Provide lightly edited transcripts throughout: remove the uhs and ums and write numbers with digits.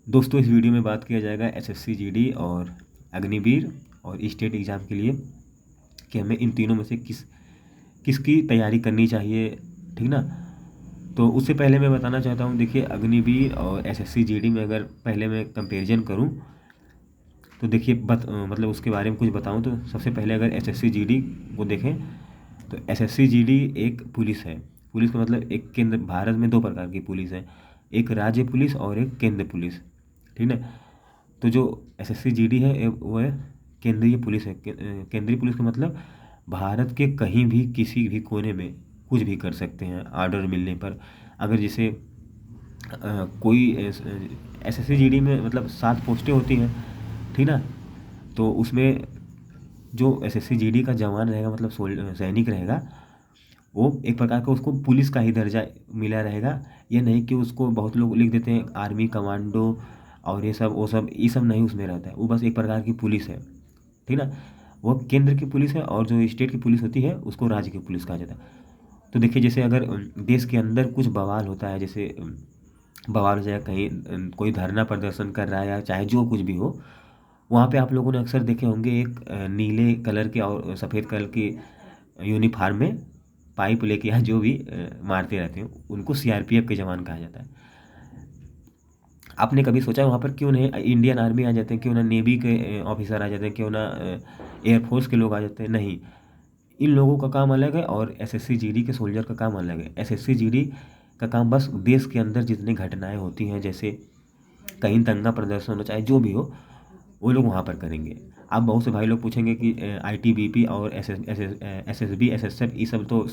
दोस्तों इस वीडियो में बात किया जाएगा एसएससी जीडी और अग्निवीर और स्टेट एग्ज़ाम के लिए कि हमें इन तीनों में से किसकी तैयारी करनी चाहिए, ठीक ना। तो उससे पहले मैं बताना चाहता हूँ, देखिए अग्निवीर और एसएससी जीडी में अगर पहले मैं कंपैरिजन करूँ तो देखिए मतलब उसके बारे में कुछ बताऊँ तो सबसे पहले अगर एसएससी जीडी को देखें तो एसएससी जीडी एक पुलिस है। पुलिस का मतलब एक केंद्र, भारत में दो प्रकार की पुलिस है, एक राज्य पुलिस और एक केंद्र पुलिस, ठीक है। तो जो एसएससी जीडी है वो है केंद्रीय पुलिस है। केंद्रीय पुलिस का मतलब भारत के कहीं भी किसी भी कोने में कुछ भी कर सकते हैं ऑर्डर मिलने पर। अगर जैसे कोई एसएससी जीडी में मतलब 7 पोस्टें होती हैं, ठीक ना। तो उसमें जो एसएससी जीडी का जवान रहेगा मतलब सैनिक रहेगा, वो एक प्रकार का उसको पुलिस का ही दर्जा मिला रहेगा। ये नहीं कि उसको बहुत लोग लिख देते हैं आर्मी कमांडो और ये सब वो सब, ये सब नहीं उसमें रहता है। वो बस एक प्रकार की पुलिस है, ठीक ना। वो केंद्र की पुलिस है और जो स्टेट की पुलिस होती है उसको राज्य की पुलिस कहा जाता है। तो देखिए जैसे अगर देश के अंदर कुछ बवाल होता है, जैसे बवाल हो जाए कहीं, कोई धरना प्रदर्शन कर रहा है या चाहे जो कुछ भी हो, वहाँ पे आप लोगों ने अक्सर देखे होंगे एक नीले कलर के और सफ़ेद कलर की यूनिफॉर्म में पाइप लेके या जो भी मारते रहते हैं, उनको सीआरपीएफ के जवान कहा जाता है। आपने कभी सोचा वहाँ पर क्यों नहीं इंडियन आर्मी आ जाते हैं, क्यों ना नेवी के ऑफिसर आ जाते हैं, क्यों ना एयरफोर्स के लोग आ जाते हैं? नहीं, इन लोगों का काम अलग है और एसएससी जीडी के सोल्जर का काम अलग है। एसएससी जीडी का काम बस देश के अंदर जितनी घटनाएं होती हैं, जैसे कहीं दंगा प्रदर्शन हो चाहे जो भी हो, वो लोग वहाँ पर करेंगे। आप बहुत से भाई लोग पूछेंगे कि आईटीबीपी और एसएसबी एसएसएफ ये सब तो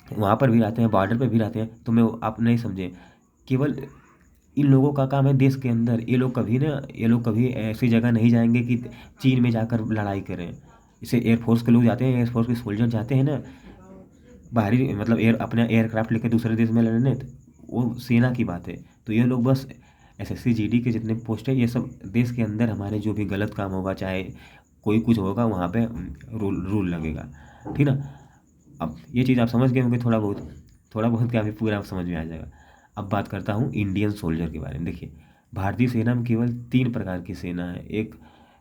वहाँ पर भी रहते हैं, बॉर्डर पर भी रहते हैं। तो मैं आप नहीं समझे, केवल इन लोगों का काम है देश के अंदर। ये लोग कभी ऐसी जगह नहीं जाएंगे कि चीन में जाकर लड़ाई करें। जैसे एयरफोर्स के लोग जाते हैं, एयरफोर्स के सोल्जर जाते हैं ना बाहरी, मतलब अपना एयरक्राफ्ट लेकर दूसरे देश में लड़ने, तो वो सेना की बात है। तो ये लोग बस एसएससी जीडी के जितने पोस्ट है, ये सब देश के अंदर हमारे जो भी गलत काम होगा चाहे कोई कुछ होगा वहाँ पे रूल लगेगा, ठीक ना। अब ये चीज़ आप समझ गए होंगे थोड़ा बहुत क्या, अभी पूरा समझ में आ जाएगा। अब बात करता हूँ इंडियन सोल्जर के बारे में। देखिए भारतीय सेना में केवल 3 प्रकार की सेना है, एक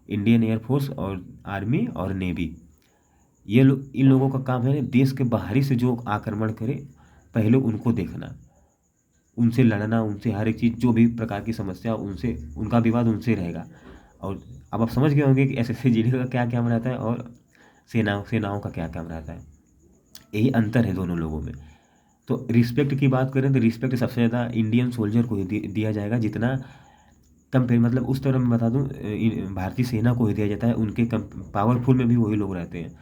इंडियन एयरफोर्स और आर्मी और नेवी। ये लोग, इन लोगों का काम है देश के बाहरी से जो आक्रमण करे पहले उनको देखना, उनसे लड़ना, उनसे हर एक चीज़ जो भी प्रकार की समस्या उनसे, उनका विवाद उनसे रहेगा। और अब आप समझ गए होंगे कि एसएससी जीडी का क्या काम रहता है और सेनाओं का क्या काम रहता है। यही अंतर है दोनों लोगों में। तो रिस्पेक्ट की बात करें तो रिस्पेक्ट सबसे ज़्यादा इंडियन सोल्जर को ही दिया जाएगा, जितना कंपेयर, मतलब उस तरह मैं बता दूं भारतीय सेना को ही दिया जाता है। उनके पावरफुल में भी वही लोग रहते हैं,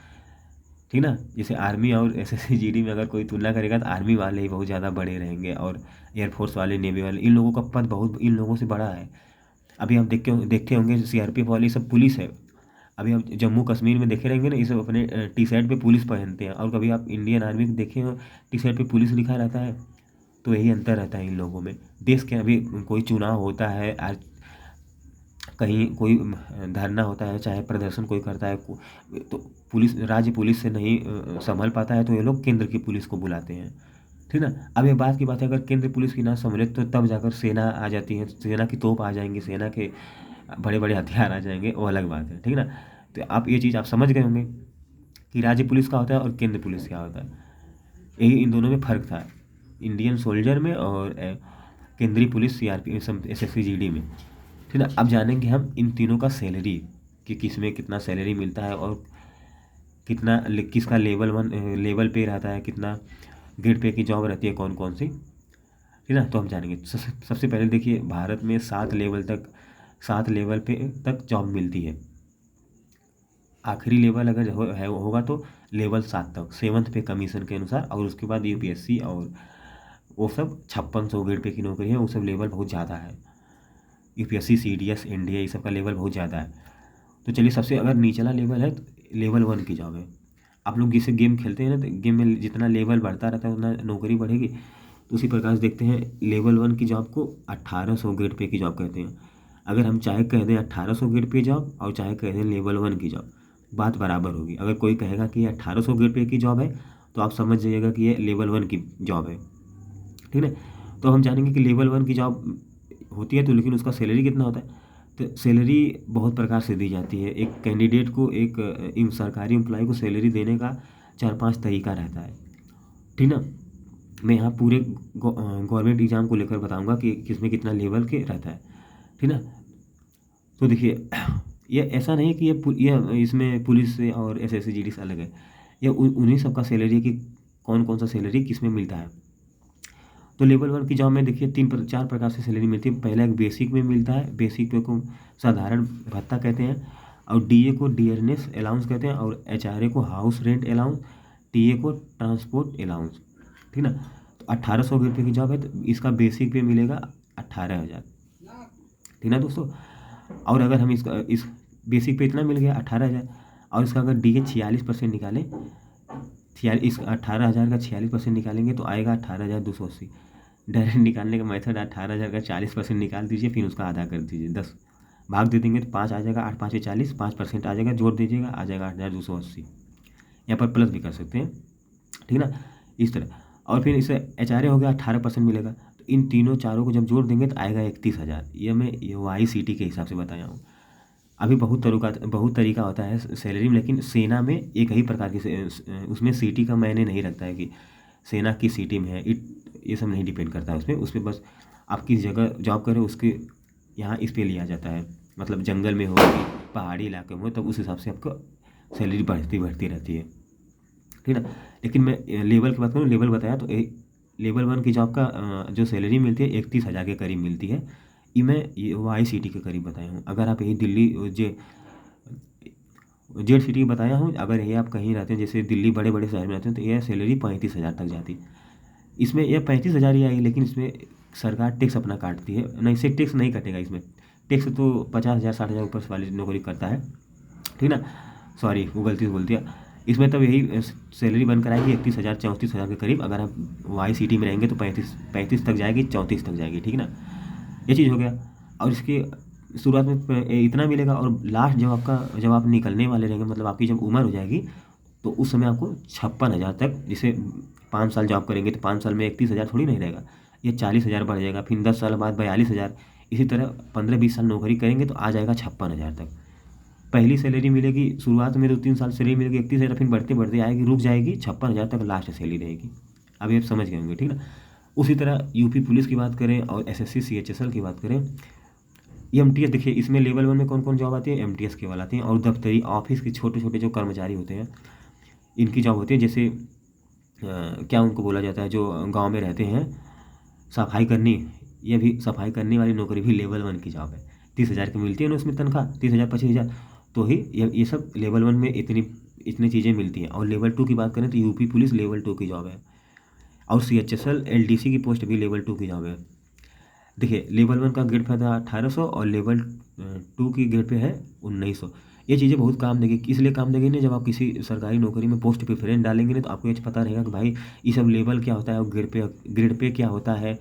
ठीक ना। जैसे आर्मी और एसएससी जीडी में अगर कोई तुलना करेगा तो आर्मी वाले ही बहुत ज़्यादा बड़े रहेंगे और एयरफोर्स वाले, नेवी वाले, इन लोगों का पद बहुत इन लोगों से बड़ा है। अभी आप देखते होंगे सीआरपीएफ वाले सब पुलिस है। अभी आप जम्मू कश्मीर में देखे रहेंगे ना, ये सब अपने टी शर्ट पे पुलिस पहनते हैं, और कभी आप इंडियन आर्मी को देखे हो टी शर्ट पे पुलिस लिखा रहता है। तो यही अंतर रहता है इन लोगों में। देश के अभी कोई चुनाव होता है, आज कहीं कोई धरना होता है चाहे प्रदर्शन कोई करता है, तो पुलिस, राज्य पुलिस से नहीं संभल पाता है तो ये लोग केंद्र की पुलिस को बुलाते हैं, ठीक ना। अब ये बात की बात है, अगर केंद्र पुलिस की ना संभले तो तब जाकर सेना आ जाती है, सेना की तोप आ जाएंगी, सेना के बड़े बड़े हथियार आ जाएंगे, वो अलग बात है, ठीक ना। तो आप ये चीज़ आप समझ गए होंगे कि राज्य पुलिस क्या होता है और केंद्र पुलिस क्या होता है। यही इन दोनों में फ़र्क था, इंडियन सोल्जर में और केंद्रीय पुलिस सीआरपी एसएससी जीडी में, ठीक है। अब जानेंगे हम इन तीनों का सैलरी, कि किस में कितना सैलरी मिलता है और कितना किसका लेवल पे रहता है, कितना ग्रेड पे की जॉब रहती है, कौन कौन सी, ठीक है। तो हम जानेंगे। सबसे पहले देखिए भारत में 7 लेवल पे तक जॉब मिलती है। आखिरी लेवल अगर होगा तो लेवल 7 तक, 7th पे कमीशन के अनुसार, और उसके बाद यूपीएससी और वो सब 5600 ग्रेड पे की नौकरी है, वो सब लेवल बहुत ज़्यादा है। यूपीएससी, सीडीएस, एनडीए, ये सब का लेवल बहुत ज़्यादा है। तो चलिए सबसे अगर निचला लेवल है तो लेवल 1 की जॉब है। आप लोग जैसे गेम खेलते हैं ना, तो गेम में जितना लेवल बढ़ता रहता है उतना नौकरी बढ़ेगी। तो उसी प्रकार से देखते हैं लेवल 1 की जॉब को 1800 ग्रेड पे की जॉब कहते हैं। अगर हम चाहे कह दें 1800 ग्रेड पे जॉब और चाहे कह दें लेवल 1 की जॉब, बात बराबर होगी। अगर कोई कहेगा कि ये 1800 ग्रेड पे की जॉब है तो आप समझ जाइएगा कि ये लेवल 1 की जॉब है, ठीक है। तो हम जानेंगे कि लेवल 1 की जॉब होती है, तो लेकिन उसका सैलरी कितना होता है? तो सैलरी बहुत प्रकार से दी जाती है। एक कैंडिडेट को, एक सरकारी एम्प्लॉय को सैलरी देने का 4-5 तरीका रहता है, ठीक ना। मैं यहाँ पूरे गवर्नमेंट एग्जाम को लेकर बताऊंगा कि किसमें कितना लेवल के रहता है, ठीक ना। तो देखिए ये ऐसा नहीं कि ये इसमें पुलिस से और एसएससी जीडी से अलग है, ये उन्हीं सबका सैलरी है कि कौन कौन सा सैलरी किस में मिलता है। तो लेवल 1 की जॉब में देखिए 4 प्रकार से सैलरी मिलती है। पहला एक बेसिक में मिलता है, बेसिक पे को साधारण भत्ता कहते हैं, और डीए को डियरनेस अलाउंस कहते हैं, और एचआरए को हाउस रेंट अलाउंस, टीए को ट्रांसपोर्ट अलाउंस, ठीक ना। तो 1800 रुपये की जॉब है, तो इसका बेसिक पे मिलेगा 18,000, ठीक ना दोस्तों। और अगर हम इस बेसिक पे इतना मिल गया 18,000, और इसका अगर डीए 46% निकालें, इस 18,000 का 46% निकालेंगे तो आएगा 18,280। डायरेक्ट निकालने का मेथड 18,000 का 40% निकाल दीजिए, फिर उसका आधा कर दीजिए, 10 भाग दे देंगे तो 5 आ जाएगा, 8 5 40, 5% आ जाएगा, जोड़ दीजिएगा, आ जाएगा 8,280। यहाँ पर प्लस भी कर सकते हैं, ठीक ना, इस तरह। और फिर इसे एचआरए हो गया, 18% मिलेगा। तो इन तीनों चारों को जब जोड़ देंगे तो आएगा 31,000। ये मैं YCT के हिसाब से बताया हूँ। अभी बहुत तरीका होता है सैलरी में, लेकिन सेना में एक ही प्रकार की उसमें सिटी का मायने नहीं रखता है कि सेना की सिटी में है, ये सब नहीं डिपेंड करता है उस पर बस आप किस जगह जॉब करें उसके यहाँ इस पे लिया जाता है। मतलब जंगल में हो कि पहाड़ी इलाके में हो, तब उस हिसाब से आपको सैलरी बढ़ती रहती है, ठीक ना। लेकिन मैं लेवल की बात करूँ, लेवल बताया तो लेवल 1 की जॉब का जो सैलरी मिलती है 31,000 के करीब मिलती है। ये मैं YCT के करीब बताया हूँ। अगर आप यही दिल्ली जेड सिटी बताया हूँ, अगर ये आप कहीं रहते हैं जैसे दिल्ली बड़े बड़े शहर में रहते हैं तो यह सैलरी 35,000 तक जाती है। इसमें यह 35,000 ही आएगी, लेकिन इसमें सरकार टैक्स अपना काटती है, नहीं इससे टैक्स नहीं कटेगा। इसमें टैक्स तो 50,000 60,000 ऊपर वाली नौकरी करता है, ठीक ना। सॉरी वो गलती से बोल दिया। इसमें तब यही सैलरी बनकर आएगी 31,000 34,000 के करीब। अगर आप YCT में रहेंगे तो 35 तक जाएगी, 34 तक जाएगी, ठीक ना। ये चीज़ हो गया। और इसके शुरुआत में इतना मिलेगा, और लास्ट जब आप निकलने वाले रहेंगे, मतलब आपकी जब उम्र हो जाएगी, तो उस समय आपको 56,000 तक, जैसे 5 साल जॉब करेंगे तो 5 साल में 31,000 थोड़ी नहीं रहेगा, ये 40,000 बढ़ जाएगा, फिर 10 साल बाद 42,000। इसी तरह 15-20 साल नौकरी करेंगे तो आ जाएगा 56,000 तक। पहली सैलरी मिलेगी शुरुआत में 2-3 साल सैलरी मिलेगी 31,000, फिर बढ़ते बढ़ते आएगी, रुक जाएगी 56,000 तक लास्ट सैलरी रहेगी। अभी आप समझ गए होंगे, ठीक ना। उसी तरह यूपी पुलिस की बात करें और SSC CHSL की बात करें, MTS देखिए, इसमें लेवल 1 में कौन कौन जॉब आती है, MTS केवल आती हैं। और दफ्तरी ऑफिस के छोटे छोटे जो कर्मचारी होते हैं, इनकी जॉब होती है। जैसे क्या उनको बोला जाता है, जो गांव में रहते हैं, सफाई करनी, ये भी सफाई करने वाली नौकरी भी लेवल 1 की जॉब है। 30,000 की मिलती है ना उसमें तनख्वाह, 30,000 25,000, तो ही ये सब लेवल 1 में इतनी चीज़ें मिलती हैं। और लेवल 2 की बात करें तो यूपी पुलिस लेवल 2 की जॉब है, और CHSL LDC की पोस्ट भी लेवल 2 की जॉब है। देखिए लेवल 1 का ग्रेड पे था 1800, और लेवल 2 की ग्रेड पे है 1900। ये चीज़ें बहुत काम देगी, इसलिए काम देगी ना, जब आप किसी सरकारी नौकरी में पोस्ट प्रेफरेंस डालेंगे ना, तो आपको ये पता रहेगा कि भाई ये सब लेवल क्या होता है, और ग्रेड पे क्या होता है,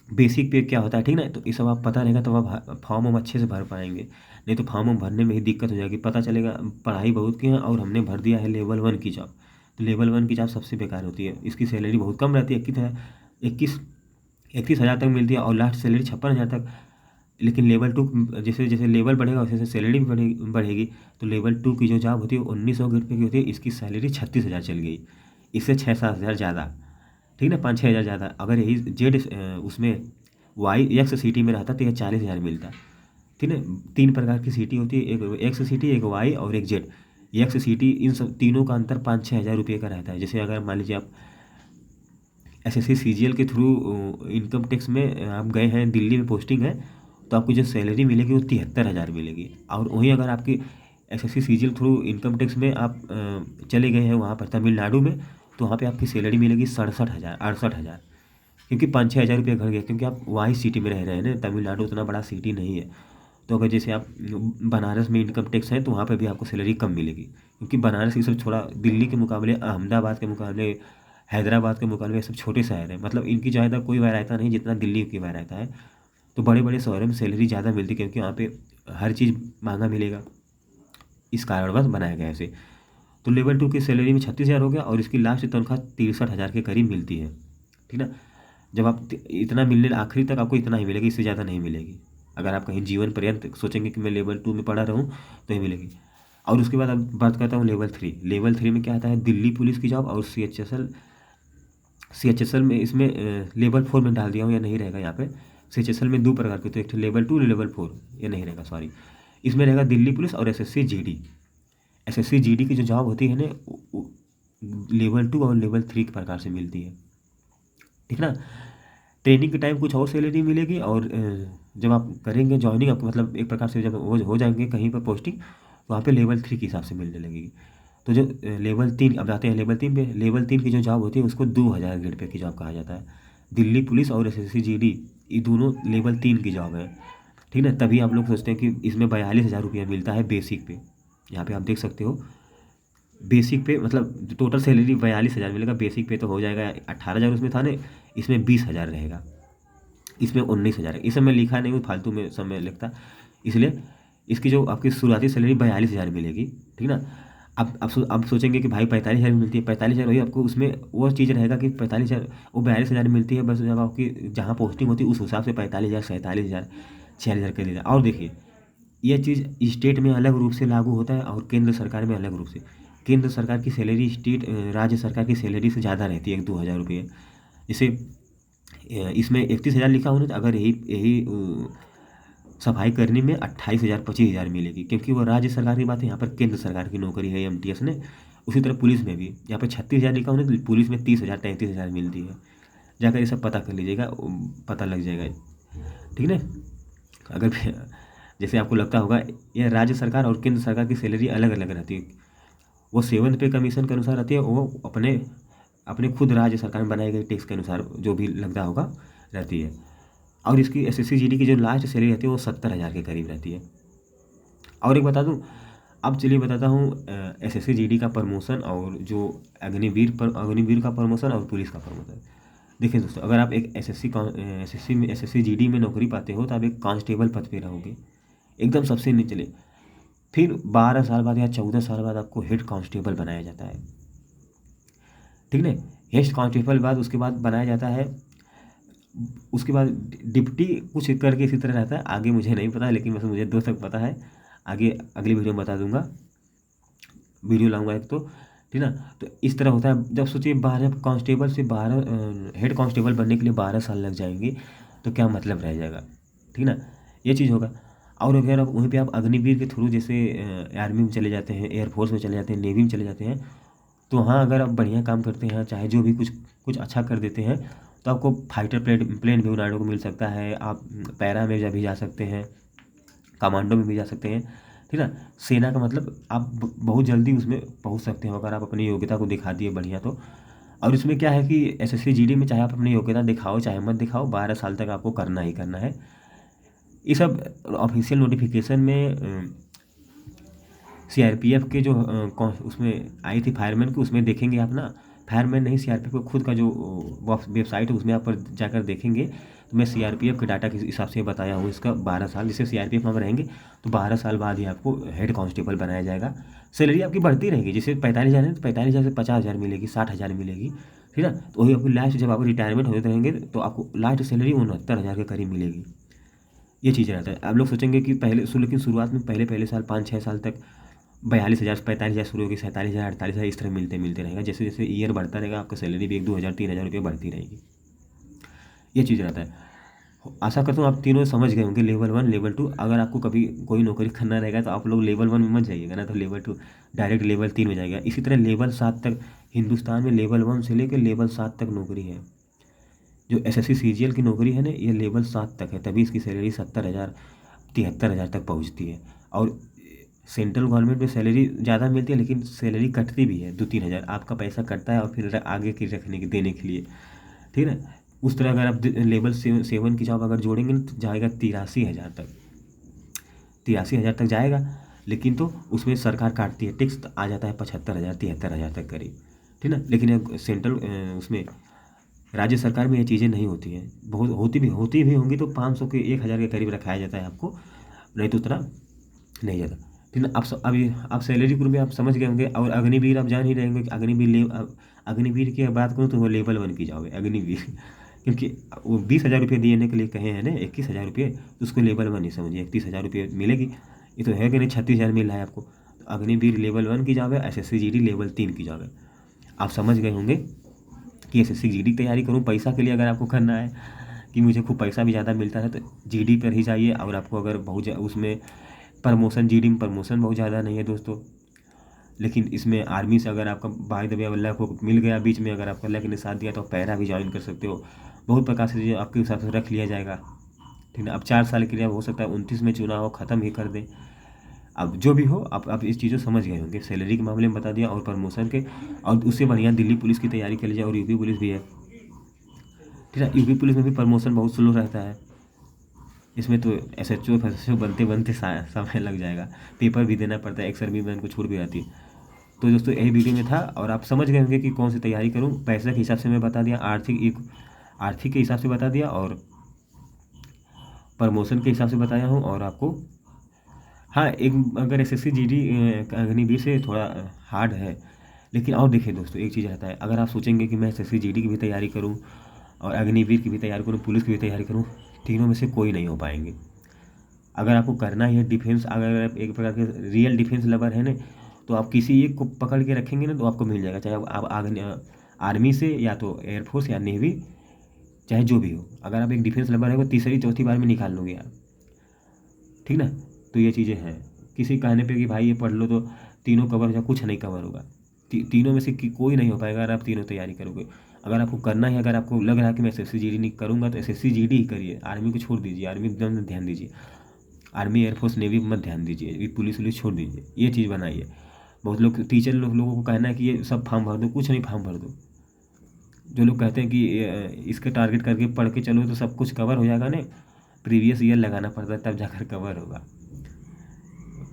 बेसिक पे क्या होता है, ठीक ना। तो ये सब आप पता रहेगा, तो आप फॉर्म हम अच्छे से भर पाएंगे। नहीं तो फॉर्म हम भरने में ही दिक्कत हो जाएगी, पता चलेगा पढ़ाई बहुत की है और हमने भर दिया है लेवल 1 की जॉब। तो लेवल 1 की जॉब सबसे बेकार होती है, इसकी सैलरी बहुत कम रहती है, 31,000 तक मिलती है, और लास्ट सैलरी 56,000 तक। लेकिन लेवल 2 जैसे जैसे लेवल बढ़ेगा वैसे वैसे सैलरी भी बढ़ेगी। तो लेवल 2 की जो जॉब होती है 1900 ग्रेड पे की होती है, इसकी सैलरी 36,000 चल गई, इससे 6-7 हज़ार ज़्यादा, ठीक ना, 5-6 हज़ार ज़्यादा। अगर यही जेड उसमें YXCT में रहता तो यह 40,000 मिलता, ठीक है। 3 प्रकार की सिटी होती है, एक XCT, एक Y और एक जेड। XCT, इन सब तीनों का अंतर 5-6 हज़ार रुपये का रहता है। जैसे अगर मान लीजिए आप SSC CGL के थ्रू इनकम टैक्स में आप गए हैं, दिल्ली में पोस्टिंग है, तो आपको जो सैलरी मिलेगी वो 73,000 मिलेगी। और वहीं अगर आपकी SSC CGL through income tax में आप चले गए हैं वहाँ पर तमिलनाडु में, तो वहाँ पे आपकी सैलरी मिलेगी 67,000 68,000, क्योंकि 5-6 हज़ार रुपये घट गए, क्योंकि आप वही सिटी में रह रहे हैं ना, तमिलनाडु उतना बड़ा सिटी नहीं है। तो अगर जैसे आप बनारस में इनकम टैक्स है तो वहाँ पे भी आपको सैलरी कम मिलेगी, क्योंकि बनारस ये सब थोड़ा दिल्ली के मुकाबले, अहमदाबाद के मुकाबले, हैदराबाद के मुकाबले, ये सब छोटे शहर हैं, मतलब इनकी ज़्यादा कोई वैरायता नहीं जितना दिल्ली की वैरायता है। तो बड़े बड़े शहरों में सैलरी ज़्यादा मिलती है, क्योंकि वहाँ पे हर चीज़ महंगा मिलेगा, इस कारणवश बनाया गया ऐसे। तो लेवल 2 की सैलरी में 36,000 हो गया, और इसकी लास्ट तनख्वाह 63,000 के करीब मिलती है, ठीक ना। जब आप इतना मिलने आखिरी तक आपको इतना ही मिलेगी, इससे ज़्यादा नहीं मिलेगी। अगर आप कहीं जीवन पर्यंत सोचेंगे कि मैं लेवल 2 में पढ़ा रहूँ तो ही मिलेगी। और उसके बाद अब बात करता हूँ लेवल 3। लेवल 3 में क्या आता है, दिल्ली पुलिस की जॉब और CHSL में, इसमें लेवल 4 में डाल दिया हूँ, या नहीं रहेगा यहाँ पे। CHSL में 2 प्रकार के, तो एक लेवल 2 लेवल 4, ये नहीं रहेगा, सॉरी। इसमें रहेगा दिल्ली पुलिस और SSC GD। SSC GD की जो जॉब होती है ना, लेवल 2 और लेवल 3 के प्रकार से मिलती है, ठीक ना। ट्रेनिंग के टाइम कुछ और सैलरी मिलेगी, और जब आप करेंगे ज्वाइनिंग, आपको मतलब एक प्रकार से जब हो जाएंगे कहीं पर पोस्टिंग, वहाँ पे लेवल 3 के हिसाब से मिलने लगेगी। तो जो लेवल 3, अब जाते हैं लेवल 3 पे। लेवल 3 की जो जॉब होती है उसको 2000 ग्रेड पे की जॉब कहा जाता है। दिल्ली पुलिस और SSC GD ये दोनों लेवल 3 की जॉब है, ठीक ना। तभी आप लोग सोचते हैं कि इसमें 42,000 रुपया मिलता है बेसिक पे। यहाँ पे आप देख सकते हो, बेसिक पे मतलब टोटल सैलरी 42,000 मिलेगा, बेसिक पे तो हो जाएगा 18,000 उसमें था ना, इसमें 20,000 रहेगा, इसमें 19,000 है। इस समय लिखा नहीं हूँ, फालतू में समय लगता, इसलिए इसकी जो आपकी शुरुआती सैलरी 42,000 मिलेगी, ठीक ना। अब सोचेंगे कि भाई 45,000 मिलती है, 45,000 वही आपको उसमें वो चीज़ रहेगा कि 45,000 वो 42,000 मिलती है, बस जब आपकी जहाँ पोस्टिंग होती है उस हिसाब से 45,000, 47,000, 46,000 कर लीजिए। और देखिए, यह चीज़ स्टेट में अलग रूप से लागू होता है और केंद्र सरकार में अलग रूप से। केंद्र सरकार की सैलरी राज्य सरकार की सैलरी से ज़्यादा रहती है, 2,000 रुपये। जैसे इसमें 31,000 लिखा होना, तो अगर यही यही सफाई करने में 28,000, 25,000 मिलेगी, क्योंकि वो राज्य सरकार की बात है, यहाँ पर केंद्र सरकार की नौकरी है MTS ने। उसी तरह पुलिस में भी यहाँ पर 36,000 लिखा होना, तो पुलिस में 30,000, 33,000 मिलती है। जाकर ये सब पता कर लीजिएगा, पता लग जाएगा, ठीक है। अगर जैसे आपको लगता होगा यह राज्य सरकार और केंद्र सरकार की सैलरी अलग अलग रहती है, वो 7th पे कमीशन के अनुसार रहती है, वो अपने अपने खुद राज्य सरकार में बनाए गए टैक्स के अनुसार जो भी लगता होगा रहती है। और इसकी SSC GD की जो लास्ट सैलरी रहती है वो 70,000 के करीब रहती है। और एक बता दूं, अब चलिए बताता हूँ SSC GD का प्रमोशन और जो अग्निवीर का प्रमोशन और पुलिस का प्रमोशन। देखिए दोस्तों, अगर आप एक SSC GD में नौकरी पाते हो तो आप एक कांस्टेबल पद पे रहोगे, एकदम सबसे निचले। फिर 12 साल बाद या 14 साल बाद आपको हेड कांस्टेबल बनाया जाता है, ठीक ना। हेड कांस्टेबल बाद उसके बाद बनाया जाता है, उसके बाद डिप्टी कुछ करके इसी तरह रहता है, आगे मुझे नहीं पता, लेकिन बस मुझे 2 तक पता है, आगे अगली वीडियो में बता दूंगा, वीडियो लाऊंगा एक तो, ठीक ना। तो इस तरह होता है। जब सोचिए 12 कांस्टेबल से 12 हेड कांस्टेबल बनने के लिए 12 साल लग जाएंगे, तो क्या मतलब रह जाएगा, ठीक ना। ये चीज़ होगा। और अगर आप वहीं पे आप अग्निवीर के थ्रू जैसे आर्मी में चले जाते हैं, एयरफोर्स में चले जाते हैं, नेवी में चले जाते हैं, तो हाँ अगर आप बढ़िया काम करते हैं, चाहे जो भी कुछ कुछ अच्छा कर देते हैं, तो आपको फाइटर प्लेन भी उड़ाने को मिल सकता है, आप पैरा में भी जा सकते हैं, कमांडो में भी जा सकते हैं, ठीक ना। सेना का मतलब आप बहुत जल्दी उसमें पहुंच सकते हो अगर आप अपनी योग्यता को दिखा दिए बढ़िया तो। और इसमें क्या है कि SSC GD में चाहे आप अपनी योग्यता दिखाओ चाहे मत दिखाओ, 12 साल तक आपको करना ही करना है। ये सब ऑफिशियल नोटिफिकेशन में CRPF के जो उसमें आई थी फायरमैन की, उसमें देखेंगे आप ना, फायरमैन नहीं CRPF को खुद का जो वेबसाइट है उसमें आप पर जाकर देखेंगे, तो मैं CRPF के डाटा के हिसाब से बताया हूँ इसका 12 साल, जैसे CRPF में रहेंगे तो 12 साल बाद ही आपको हेड कांस्टेबल बनाया जाएगा। सैलरी आपकी बढ़ती रहेगी, जैसे 45,000 है तो 45,000 से 50,000 मिलेगी, 60,000 मिलेगी, ठीक ना। तो वही आपको लास्ट जब आप रिटायरमेंट होते रहेंगे तो आपको लास्ट सैलरी 69,000 के करीब मिलेगी। ये चीज़ रहता है। आप लोग सोचेंगे कि लेकिन शुरुआत में पहले साल 5-6 साल तक 42,000 से 45,000 शुरू होगी, 47,000, 48,000 इस तरह मिलते मिलते रहेगा। जैसे जैसे ईयर बढ़ता रहेगा आपका सैलरी भी 1-2 हज़ार 3,000 रुपये बढ़ती रहेगी। ये चीज़ रहता है। आशा करता हूँ आप तीनों समझ गए होंगे, लेवल 1 लेवल 2। अगर आपको कभी कोई नौकरी करना रहेगा तो आप लोग लेवल 1 में मत जाइएगा ना, तो लेवल 2 डायरेक्ट लेवल 3 में जाएगा। इसी तरह लेवल 7 तक हिंदुस्तान में लेवल 1 से लेकर लेवल 7 तक नौकरी है। जो SSC CGL की नौकरी है ना, ये लेवल 7 तक है, तभी इसकी सैलरी 70,000 73,000 तक पहुँचती है। और सेंट्रल गवर्नमेंट में सैलरी ज़्यादा मिलती है, लेकिन सैलरी कटती भी है 2-3 हज़ार, आपका पैसा कटता है और फिर आगे की रखने के देने के लिए, ठीक है। उस तरह अगर आप लेवल 7 की जॉब अगर जोड़ेंगे ना तो जाएगा 83,000 तक, 83,000 तक जाएगा। लेकिन तो उसमें सरकार काटती है टैक्स, तो आ जाता है 75,000 73,000 तक करीब, ठीक ना। लेकिन सेंट्रल उसमें राज्य सरकार में ये चीज़ें नहीं होती हैं, बहुत होती भी होंगी तो 500 के 1,000 के करीब रखाया जाता है आपको, नहीं तो उतना नहीं जाता, ठीक है। अभी आप सैलरी ग्रुप में आप समझ गए होंगे। और अग्निवीर आप जान ही रहे होंगे कि अग्निवीर की बात करूँ तो वो लेवल 1 की जॉब है अग्निवीर, क्योंकि वो 20,000 रुपये देने के लिए कहे हैं ना, 21,000 रुपये, तो उसको लेवल 1 ही समझिए, 31,000 रुपये मिलेगी। ये तो है कि नहीं, 36,000 मिल रहा है आपको। तो अग्निवीर लेवल 1 की जॉब है, SSC GD लेवल 3 की जॉब है। आप समझ गए होंगे कि SSC GD की तैयारी करूँ पैसा के लिए, अगर आपको करना है कि मुझे खूब पैसा भी ज़्यादा मिलता है तो GD पर ही जाइए। और आपको अगर बहुत उसमें प्रमोशन, GD में प्रमोशन बहुत ज़्यादा नहीं है दोस्तों, लेकिन इसमें आर्मी से अगर आपका बाय द वे अल्लाह को मिल गया बीच में, अगर आपका अल्लाह ने साथ दिया तो आप पैरा भी ज्वाइन कर सकते हो। बहुत प्रकार से जो आपके हिसाब से रख लिया जाएगा, ठीक है। अब 4 साल के लिए हो सकता है 29 में चुनाव हो, ख़त्म ही कर दें। अब जो भी हो, आप इस चीज़ों समझ गए होंगे। सैलरी के मामले में बता दिया और प्रमोशन के, और उससे बढ़िया दिल्ली पुलिस की तैयारी कर लीजिए, और यूपी पुलिस भी है, ठीक है। यूपी पुलिस में भी प्रमोशन बहुत स्लो रहता है। इसमें तो SHO FSHO बनते बनते समय लग जाएगा, पेपर भी देना पड़ता है, एक सर्वी मैन को छूट भी आती है। तो दोस्तों यही वीडियो में था, और आप समझ गए होंगे कि कौन सी तैयारी करूं। पैसे के हिसाब से मैं बता दिया, आर्थिक के हिसाब से बता दिया, और प्रमोशन के हिसाब से बताया हूं। और आपको हाँ, एक अगर SSC GD अग्निवीर से थोड़ा हार्ड है, लेकिन और देखिए दोस्तों, एक चीज़ रहता है, अगर आप सोचेंगे कि मैं SSC GD की भी तैयारी करूँ और अग्निवीर की भी तैयारी करूँ, पुलिस की भी तैयारी करूँ, तीनों में से कोई नहीं हो पाएंगे। अगर आपको करना ही है डिफेंस, अगर आप एक प्रकार के रियल डिफेंस लवर है ना, तो आप किसी एक को पकड़ के रखेंगे ना तो आपको मिल जाएगा, चाहे आप आर्मी से, या तो एयरफोर्स या नेवी, चाहे जो भी हो। अगर आप एक डिफेंस लवर है वो तीसरी चौथी बार में निकाल लोगे आप, ठीक ना। तो ये चीज़ें हैं, किसी कहने पे कि भाई ये पढ़ लो तो तीनों कवर हो जाए, कुछ नहीं कवर होगा। तीनों में से कोई नहीं हो पाएगा अगर आप तीनों तैयारी करोगे। अगर आपको करना है, अगर आपको लग रहा है कि मैं SSC GD नहीं करूँगा, तो SSC GD ही करिए, आर्मी को छोड़ दीजिए, आर्मी एकदम ध्यान दीजिए, आर्मी एयरफोर्स नेवी मत ध्यान दीजिए, ये पुलिस वुलिस छोड़ दीजिए, ये चीज़ बनाइए। बहुत लोग टीचर लोगों को कहना है कि ये सब फॉर्म भर दो, कुछ नहीं, फॉर्म भर दो। जो लोग कहते हैं कि इसके टारगेट करके पढ़ के चलो तो सब कुछ कवर हो जाएगा ना, प्रीवियस ईयर लगाना पड़ता है तब जाकर कवर होगा।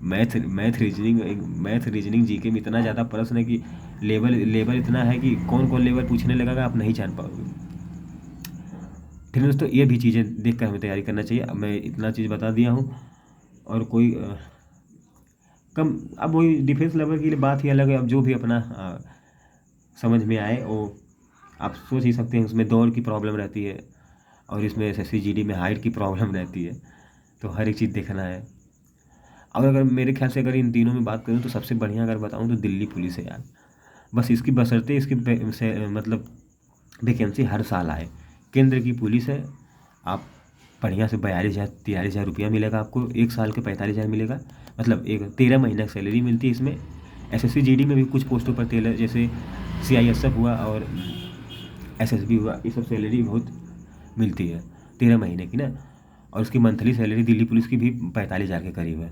मैथ रीजनिंग GK में इतना ज़्यादा प्रश्न है कि लेवल इतना है कि कौन कौन लेवल पूछने लगेगा आप नहीं जान पाओगे। फिर दोस्तों ये भी चीज़ें देख कर हमें तैयारी करना चाहिए। अब मैं इतना चीज़ बता दिया हूँ, और कोई कम, अब वही डिफेंस लेवल की बात ही अलग है। अब जो भी अपना समझ में आए वो आप सोच ही सकते हैं। उसमें दौड़ की प्रॉब्लम रहती है, और इसमें SSC GD में हाइट की प्रॉब्लम रहती है, तो हर एक चीज़ देखना है। और अगर मेरे ख्याल से अगर इन तीनों में बात करूँ तो सबसे बढ़िया अगर बताऊँ तो दिल्ली पुलिस है यार। बस इसकी बशर्ते इसकी मतलब वैकेंसी हर साल आए। केंद्र की पुलिस है, आप बढ़िया से 42,000 43,000 रुपया मिलेगा आपको, एक साल के 45,000 मिलेगा, मतलब एक 13 महीने की सैलरी मिलती है इसमें। SSC GD में भी कुछ पोस्टों पर जैसे CISF हुआ और SSB हुआ, ये सब सैलरी बहुत मिलती है 13 महीने की ना। और उसकी मंथली सैलरी दिल्ली पुलिस की भी 45,000 के करीब है।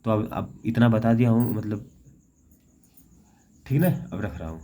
तो अब इतना बता दिया हूँ, मतलब ठीक ना, अब रख रहा हूँ।